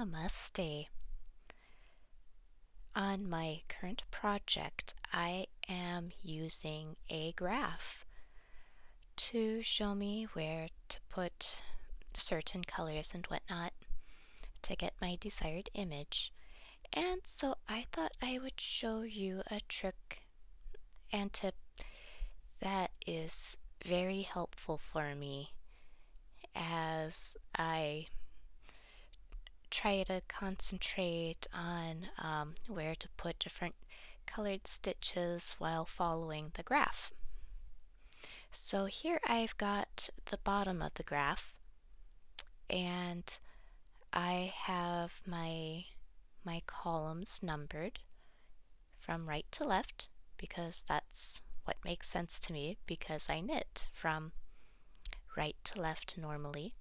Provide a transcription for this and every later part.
Namaste. On my current project, I am using a graph to show me where to put certain colors and whatnot to get my desired image. And so I thought I would show you a trick and tip that is very helpful for me as I try to concentrate on where to put different colored stitches while following the graph. So here I've got the bottom of the graph, and I have my columns numbered from right to left because that's what makes sense to me because I knit from right to left normally.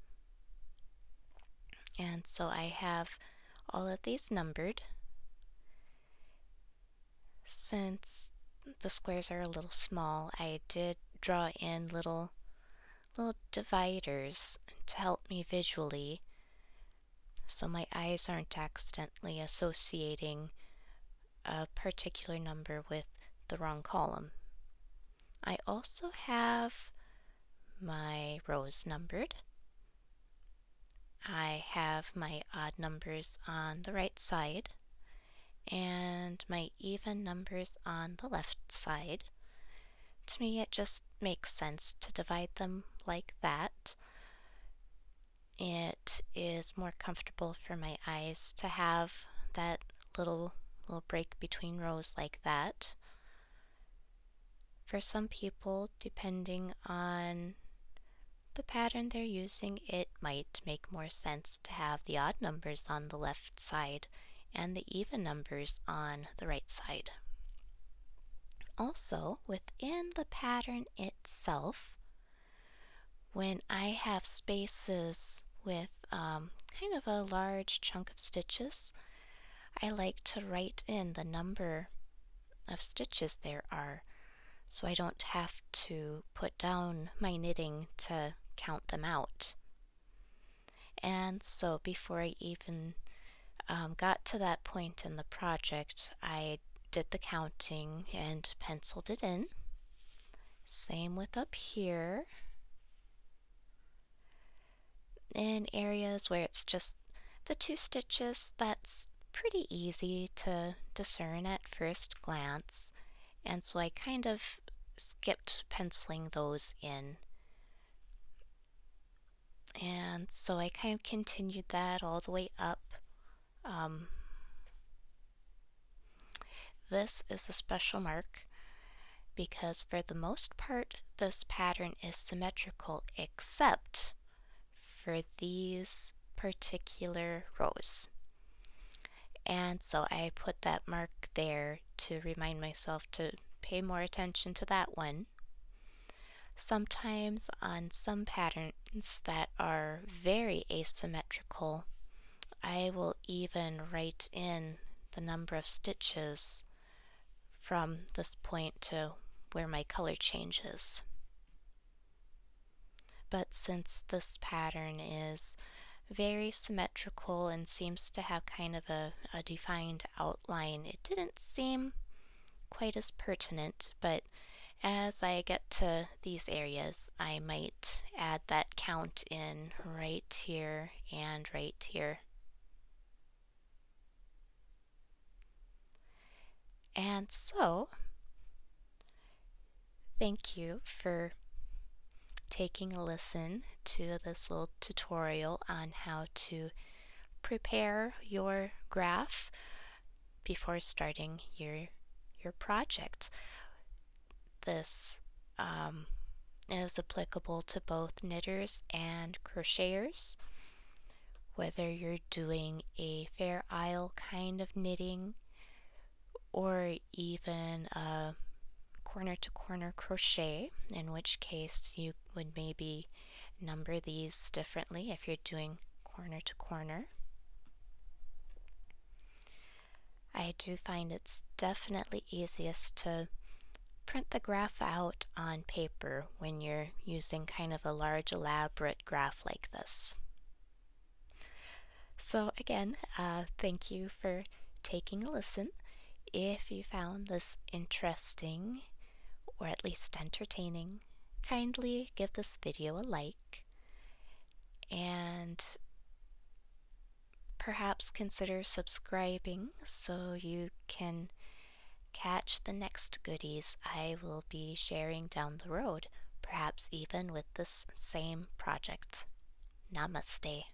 And so I have all of these numbered. Since the squares are a little small, I did draw in little dividers to help me visually so my eyes aren't accidentally associating a particular number with the wrong column. I also have my rows numbered. I have my odd numbers on the right side and my even numbers on the left side. To me, it just makes sense to divide them like that. It is more comfortable for my eyes to have that little break between rows like that. For some people, depending on the pattern they're using, it might make more sense to have the odd numbers on the left side and the even numbers on the right side. Also, within the pattern itself, when I have spaces with kind of a large chunk of stitches, I like to write in the number of stitches there are so I don't have to put down my knitting to count them out. And so before I even got to that point in the project, I did the counting and penciled it in. Same with up here. In areas where it's just the two stitches, that's pretty easy to discern at first glance. And so I kind of skipped penciling those in. And so I kind of continued that all the way up. This is a special mark because for the most part this pattern is symmetrical except for these particular rows. And so I put that mark there to remind myself to pay more attention to that one. Sometimes on some patterns that are very asymmetrical, I will even write in the number of stitches from this point to where my color changes. But since this pattern is very symmetrical and seems to have kind of a defined outline, it didn't seem quite as pertinent, but as I get to these areas, I might add that count in right here and right here. And so, thank you for taking a listen to this little tutorial on how to prepare your graph before starting your project. This is applicable to both knitters and crocheters, whether you're doing a Fair Isle kind of knitting or even a corner to corner crochet, in which case you would maybe number these differently if you're doing corner to corner. I do find it's definitely easiest to print the graph out on paper when you're using kind of a large elaborate graph like this. So, again, thank you for taking a listen. If you found this interesting or at least entertaining, kindly give this video a like and perhaps consider subscribing so you can catch the next goodies I will be sharing down the road, perhaps even with this same project. Namaste.